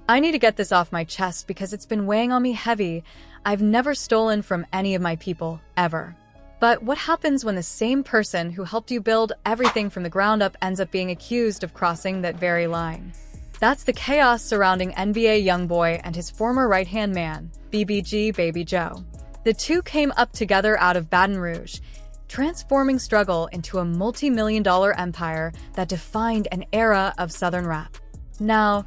I need to get this off my chest because it's been weighing on me heavy. I've never stolen from any of my people, ever. But what happens when the same person who helped you build everything from the ground up ends up being accused of crossing that very line? That's the chaos surrounding NBA Youngboy and his former right-hand man, BBG Baby Joe. The two came up together out of Baton Rouge, transforming struggle into a multi-million-dollar empire that defined an era of Southern rap. Now,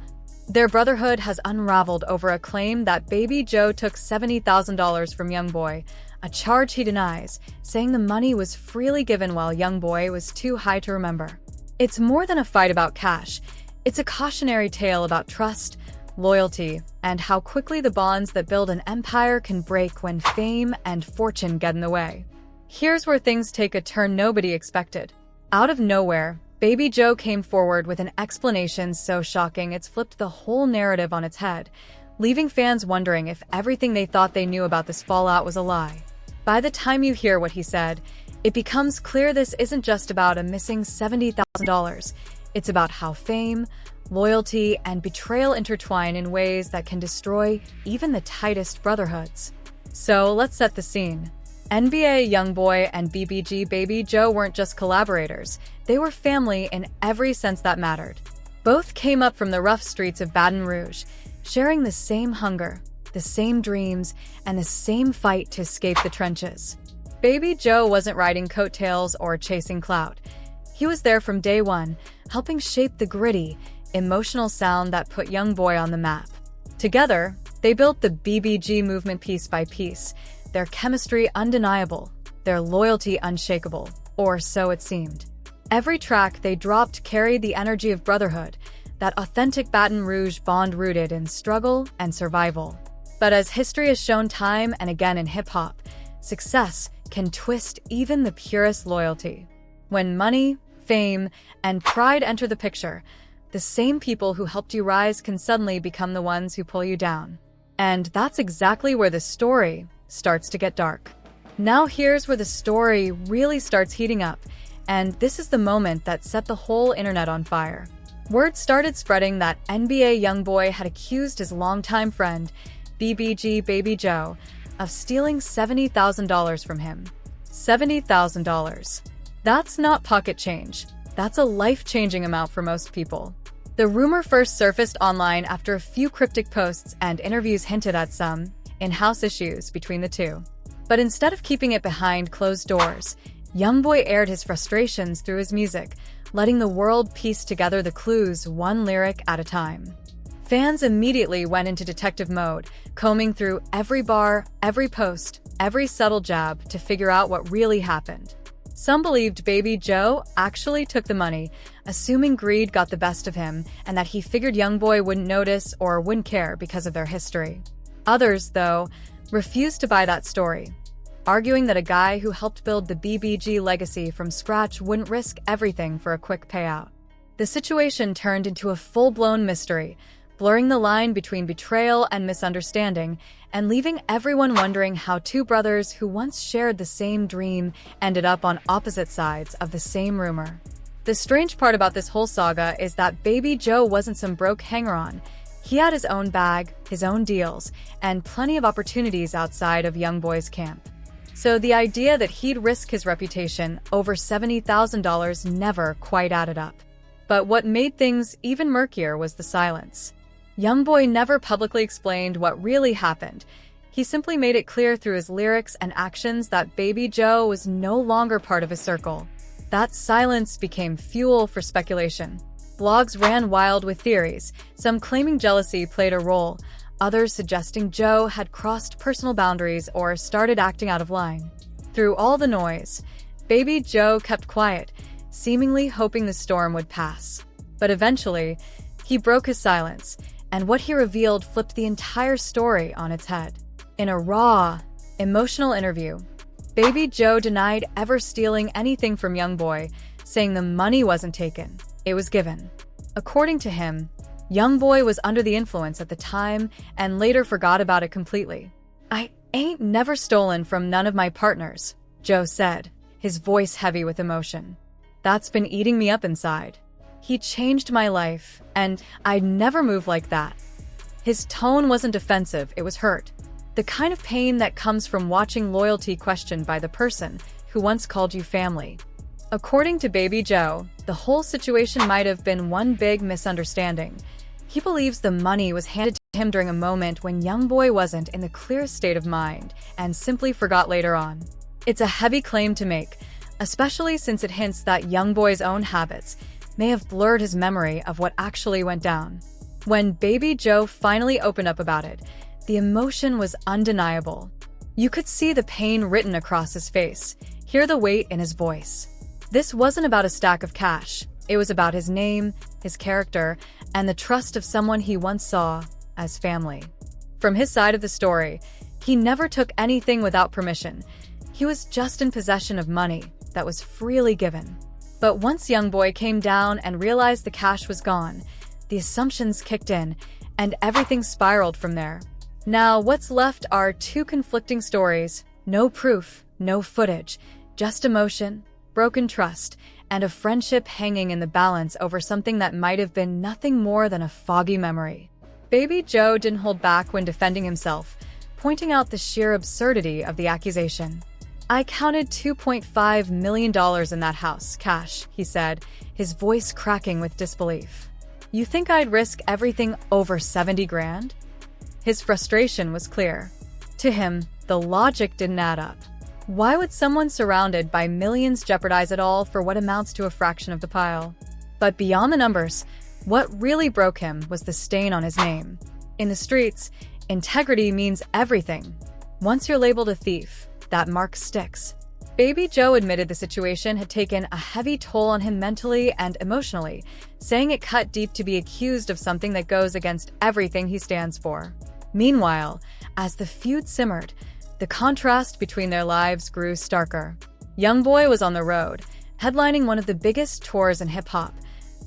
their brotherhood has unraveled over a claim that Baby Joe took $70,000 from Youngboy, a charge he denies, saying the money was freely given while Youngboy was too high to remember. It's more than a fight about cash. It's a cautionary tale about trust, loyalty, and how quickly the bonds that build an empire can break when fame and fortune get in the way. Here's where things take a turn nobody expected. Out of nowhere, Baby Joe came forward with an explanation so shocking it's flipped the whole narrative on its head, leaving fans wondering if everything they thought they knew about this fallout was a lie. By the time you hear what he said, it becomes clear this isn't just about a missing $70,000. It's about how fame, loyalty, and betrayal intertwine in ways that can destroy even the tightest brotherhoods. So let's set the scene. NBA Youngboy and BBG Baby Joe weren't just collaborators, they were family in every sense that mattered. Both came up from the rough streets of Baton Rouge, sharing the same hunger, the same dreams, and the same fight to escape the trenches. Baby Joe wasn't riding coattails or chasing clout. He was there from day one, helping shape the gritty, emotional sound that put Youngboy on the map. Together, they built the BBG movement piece by piece, their chemistry undeniable, their loyalty unshakable, or so it seemed. Every track they dropped carried the energy of brotherhood, that authentic Baton Rouge bond rooted in struggle and survival. But as history has shown time and again in hip-hop, success can twist even the purest loyalty. When money, fame, and pride enter the picture, the same people who helped you rise can suddenly become the ones who pull you down. And that's exactly where the story starts to get dark. Now here's where the story really starts heating up, and this is the moment that set the whole internet on fire. Word started spreading that NBA Youngboy had accused his longtime friend, BBG Baby Joe, of stealing $70,000 from him. $70,000. That's not pocket change. That's a life-changing amount for most people. The rumor first surfaced online after a few cryptic posts and interviews hinted at some in-house issues between the two. But instead of keeping it behind closed doors, Youngboy aired his frustrations through his music, letting the world piece together the clues one lyric at a time. Fans immediately went into detective mode, combing through every bar, every post, every subtle jab to figure out what really happened. Some believed Baby Joe actually took the money, assuming greed got the best of him and that he figured Youngboy wouldn't notice or wouldn't care because of their history. Others, though, refused to buy that story, arguing that a guy who helped build the BBG legacy from scratch wouldn't risk everything for a quick payout. The situation turned into a full-blown mystery, blurring the line between betrayal and misunderstanding, and leaving everyone wondering how two brothers who once shared the same dream ended up on opposite sides of the same rumor. The strange part about this whole saga is that Baby Joe wasn't some broke hanger-on. He had his own bag, his own deals, and plenty of opportunities outside of Youngboy's camp. So the idea that he'd risk his reputation over $70,000 never quite added up. But what made things even murkier was the silence. Youngboy never publicly explained what really happened. He simply made it clear through his lyrics and actions that Baby Joe was no longer part of his circle. That silence became fuel for speculation. Blogs ran wild with theories, some claiming jealousy played a role, others suggesting Joe had crossed personal boundaries or started acting out of line. Through all the noise, Baby Joe kept quiet, seemingly hoping the storm would pass. But eventually, he broke his silence, and what he revealed flipped the entire story on its head. In a raw, emotional interview, Baby Joe denied ever stealing anything from Youngboy, saying the money wasn't taken, it was given. According to him, Youngboy was under the influence at the time and later forgot about it completely. "I ain't never stolen from none of my partners," Joe said, his voice heavy with emotion. "That's been eating me up inside. He changed my life, and I'd never move like that." His tone wasn't defensive, it was hurt. The kind of pain that comes from watching loyalty questioned by the person who once called you family. According to Baby Joe, the whole situation might have been one big misunderstanding. He believes the money was handed to him during a moment when Youngboy wasn't in the clearest state of mind and simply forgot later on. It's a heavy claim to make, especially since it hints that Youngboy's own habits may have blurred his memory of what actually went down. When Baby Joe finally opened up about it, the emotion was undeniable. You could see the pain written across his face, hear the weight in his voice. This wasn't about a stack of cash. It was about his name, his character, and the trust of someone he once saw as family. From his side of the story, he never took anything without permission. He was just in possession of money that was freely given. But once Youngboy came down and realized the cash was gone, the assumptions kicked in, and everything spiraled from there. Now, what's left are two conflicting stories. No proof, no footage, just emotion, broken trust, and a friendship hanging in the balance over something that might have been nothing more than a foggy memory. Baby Joe didn't hold back when defending himself, pointing out the sheer absurdity of the accusation. "I counted $2.5 million in that house, cash," he said, his voice cracking with disbelief. "You think I'd risk everything over 70 grand? His frustration was clear. To him, the logic didn't add up. Why would someone surrounded by millions jeopardize it all for what amounts to a fraction of the pile? But beyond the numbers, what really broke him was the stain on his name. In the streets, integrity means everything. Once you're labeled a thief, that mark sticks. Baby Joe admitted the situation had taken a heavy toll on him mentally and emotionally, saying it cut deep to be accused of something that goes against everything he stands for. Meanwhile, as the feud simmered, the contrast between their lives grew starker. Youngboy was on the road, headlining one of the biggest tours in hip-hop,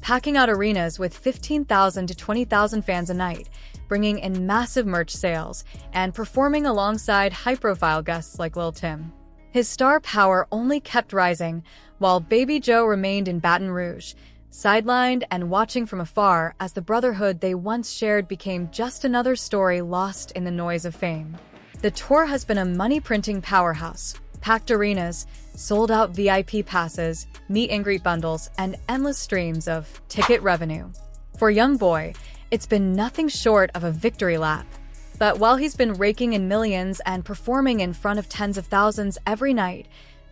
packing out arenas with 15,000 to 20,000 fans a night, bringing in massive merch sales, and performing alongside high-profile guests like Lil Tim. His star power only kept rising, while Baby Joe remained in Baton Rouge, sidelined and watching from afar as the brotherhood they once shared became just another story lost in the noise of fame. The tour has been a money-printing powerhouse, packed arenas, sold-out VIP passes, meet-and-greet bundles, and endless streams of ticket revenue. For Youngboy, it's been nothing short of a victory lap. But while he's been raking in millions and performing in front of tens of thousands every night,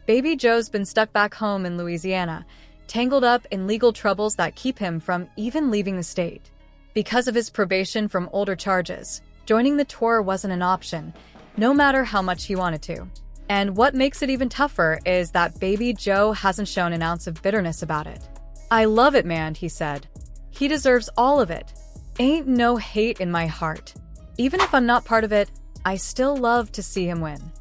Baby Joe's been stuck back home in Louisiana, tangled up in legal troubles that keep him from even leaving the state. Because of his probation from older charges, joining the tour wasn't an option, no matter how much he wanted to. And what makes it even tougher is that Baby Joe hasn't shown an ounce of bitterness about it. "I love it, man," he said. "He deserves all of it. Ain't no hate in my heart. Even if I'm not part of it, I still love to see him win."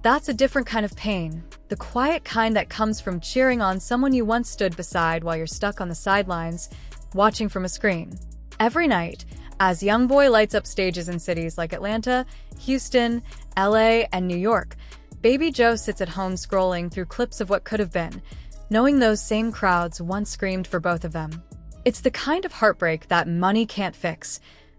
That's a different kind of pain, the quiet kind that comes from cheering on someone you once stood beside while you're stuck on the sidelines, watching from a screen. Every night, as Youngboy lights up stages in cities like Atlanta, Houston, LA, and New York, Baby Joe sits at home scrolling through clips of what could have been, knowing those same crowds once screamed for both of them. It's the kind of heartbreak that money can't fix,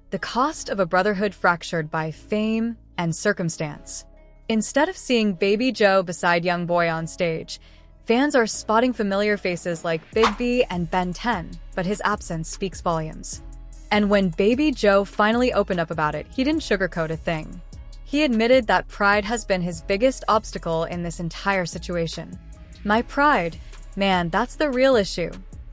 the cost of a brotherhood fractured by fame and circumstance. Instead of seeing Baby Joe beside Youngboy on stage, fans are spotting familiar faces like Big B and Ben 10, but his absence speaks volumes. And when Baby Joe finally opened up about it, he didn't sugarcoat a thing. He admitted that pride has been his biggest obstacle in this entire situation. "My pride, man, that's the real issue,"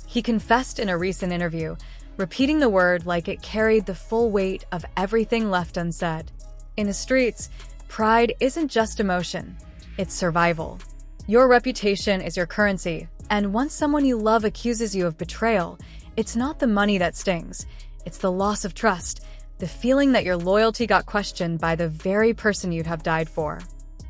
he confessed in a recent interview, repeating the word like it carried the full weight of everything left unsaid. In the streets, pride isn't just emotion, it's survival. Your reputation is your currency, and once someone you love accuses you of betrayal, it's not the money that stings, it's the loss of trust, the feeling that your loyalty got questioned by the very person you'd have died for.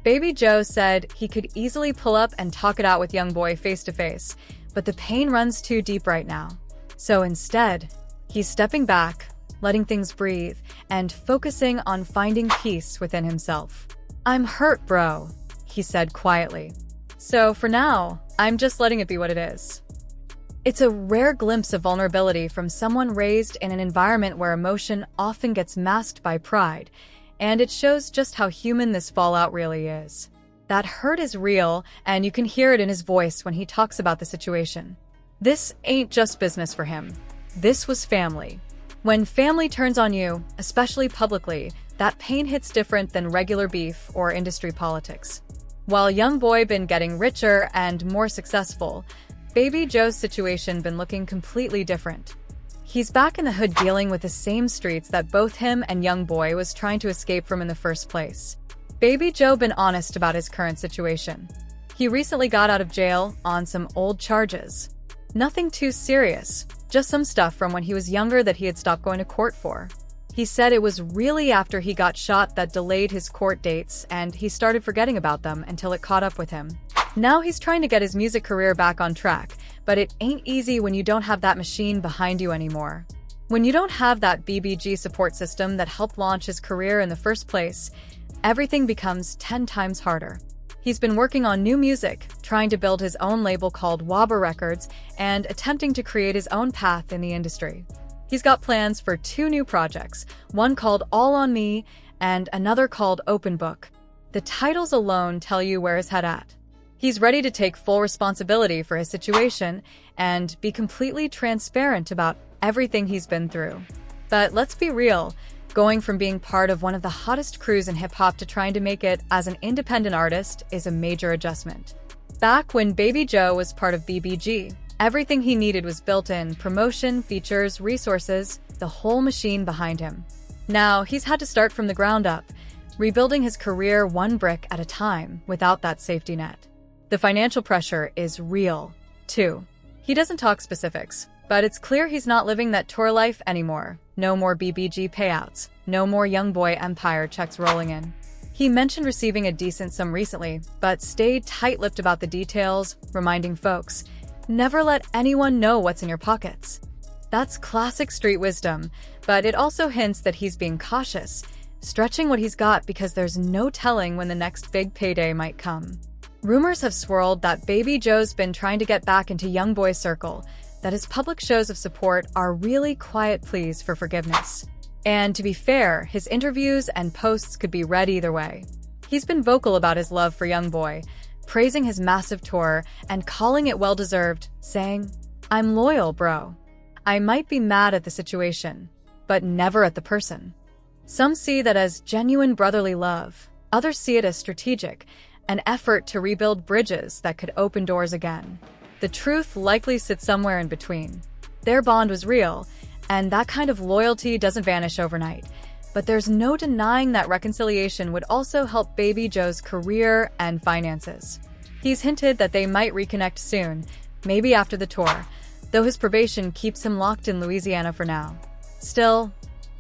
Baby Joe said he could easily pull up and talk it out with Youngboy face to face, but the pain runs too deep right now. So instead, he's stepping back, letting things breathe, and focusing on finding peace within himself. "I'm hurt, bro," he said quietly. "So for now, I'm just letting it be what it is." It's a rare glimpse of vulnerability from someone raised in an environment where emotion often gets masked by pride, and it shows just how human this fallout really is. That hurt is real, and you can hear it in his voice when he talks about the situation. This ain't just business for him. This was family. When family turns on you, especially publicly, that pain hits different than regular beef or industry politics. While Youngboy been getting richer and more successful, Baby Joe's situation been looking completely different. He's back in the hood dealing with the same streets that both him and Youngboy was trying to escape from in the first place. Baby Joe been honest about his current situation. He recently got out of jail on some old charges. Nothing too serious, just some stuff from when he was younger that he had stopped going to court for. He said it was really after he got shot that delayed his court dates, and he started forgetting about them until it caught up with him. Now he's trying to get his music career back on track, but it ain't easy when you don't have that machine behind you anymore. When you don't have that BBG support system that helped launch his career in the first place, everything becomes 10 times harder. He's been working on new music, trying to build his own label called Wobber Records, and attempting to create his own path in the industry. He's got plans for 2 new projects, one called All on Me and another called Open Book. The titles alone tell you where his head at. He's ready to take full responsibility for his situation and be completely transparent about everything he's been through. But let's be real, going from being part of one of the hottest crews in hip-hop to trying to make it as an independent artist is a major adjustment. Back when Baby Joe was part of BBG, everything he needed was built in: promotion, features, resources, the whole machine behind him. Now, he's had to start from the ground up, rebuilding his career one brick at a time without that safety net. The financial pressure is real, too. He doesn't talk specifics, but it's clear he's not living that tour life anymore. No more BBG payouts, no more Youngboy Empire checks rolling in. He mentioned receiving a decent sum recently, but stayed tight-lipped about the details, reminding folks, never let anyone know what's in your pockets. That's classic street wisdom, but it also hints that he's being cautious, stretching what he's got because there's no telling when the next big payday might come. Rumors have swirled that Baby Joe's been trying to get back into Youngboy's circle, that his public shows of support are really quiet pleas for forgiveness. And to be fair, his interviews and posts could be read either way. He's been vocal about his love for Youngboy, praising his massive tour and calling it well-deserved, saying, "I'm loyal, bro. I might be mad at the situation, but never at the person." Some see that as genuine brotherly love, others see it as strategic, an effort to rebuild bridges that could open doors again. The truth likely sits somewhere in between. Their bond was real, and that kind of loyalty doesn't vanish overnight. But there's no denying that reconciliation would also help Baby Joe's career and finances. He's hinted that they might reconnect soon, maybe after the tour, though his probation keeps him locked in Louisiana for now. Still,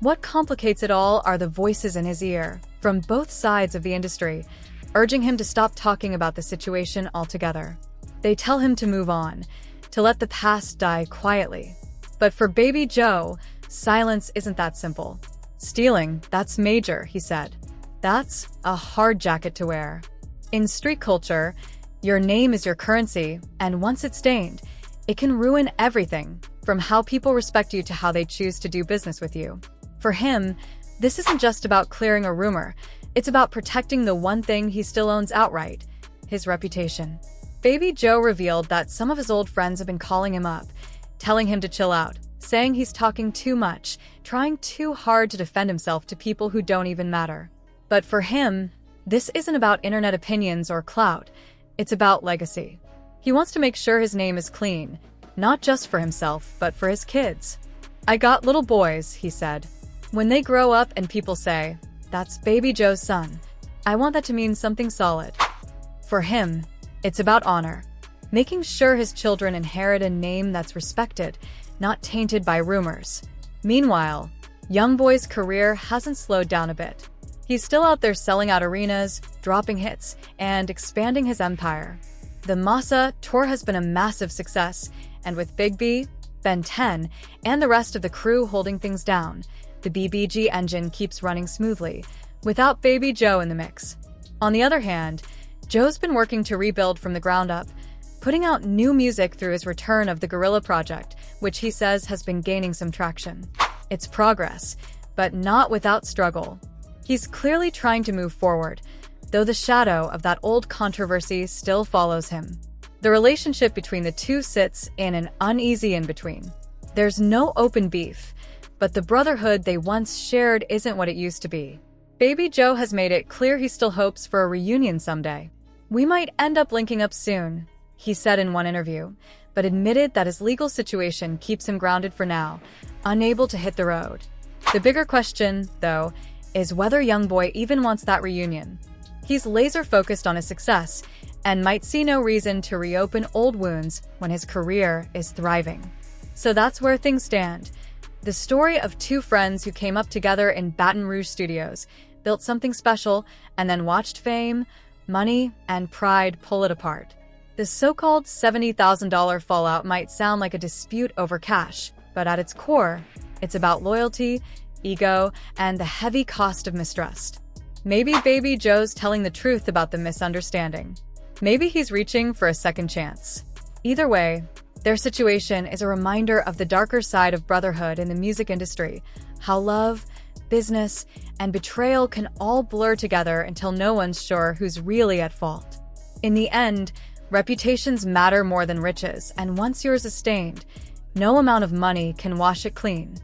what complicates it all are the voices in his ear, from both sides of the industry, urging him to stop talking about the situation altogether. They tell him to move on, to let the past die quietly. But for Baby Joe, silence isn't that simple. "Stealing, that's major," he said. "That's a hard jacket to wear." In street culture, your name is your currency, and once it's stained, it can ruin everything, from how people respect you to how they choose to do business with you. For him, this isn't just about clearing a rumor. It's about protecting the one thing he still owns outright: his reputation. Baby Joe revealed that some of his old friends have been calling him up, telling him to chill out, saying he's talking too much, trying too hard to defend himself to people who don't even matter. But for him, this isn't about internet opinions or clout. It's about legacy. He wants to make sure his name is clean, not just for himself, but for his kids. "I got little boys," he said. "When they grow up and people say, 'That's Baby Joe's son,' I want that to mean something solid." For him, it's about honor, making sure his children inherit a name that's respected, not tainted by rumors. Meanwhile, Youngboy's career hasn't slowed down a bit. He's still out there selling out arenas, dropping hits, and expanding his empire. The Massa tour has been a massive success, and with Big B, Ben 10, and the rest of the crew holding things down, the BBG engine keeps running smoothly, without Baby Joe in the mix. On the other hand, Joe's been working to rebuild from the ground up, putting out new music through his return of the Gorilla Project, which he says has been gaining some traction. It's progress, but not without struggle. He's clearly trying to move forward, though the shadow of that old controversy still follows him. The relationship between the two sits in an uneasy in-between. There's no open beef, but the brotherhood they once shared isn't what it used to be. Baby Joe has made it clear he still hopes for a reunion someday. "We might end up linking up soon," he said in one interview, but admitted that his legal situation keeps him grounded for now, unable to hit the road. The bigger question, though, is whether Youngboy even wants that reunion. He's laser-focused on his success and might see no reason to reopen old wounds when his career is thriving. So that's where things stand. The story of two friends who came up together in Baton Rouge studios, built something special, and then watched fame, money, and pride pull it apart. The so-called $70,000 fallout might sound like a dispute over cash, but at its core, it's about loyalty, ego, and the heavy cost of mistrust. Maybe Baby Joe's telling the truth about the misunderstanding. Maybe he's reaching for a second chance. Either way, their situation is a reminder of the darker side of brotherhood in the music industry, how love, business, and betrayal can all blur together until no one's sure who's really at fault. In the end, reputations matter more than riches, and once yours is stained, no amount of money can wash it clean.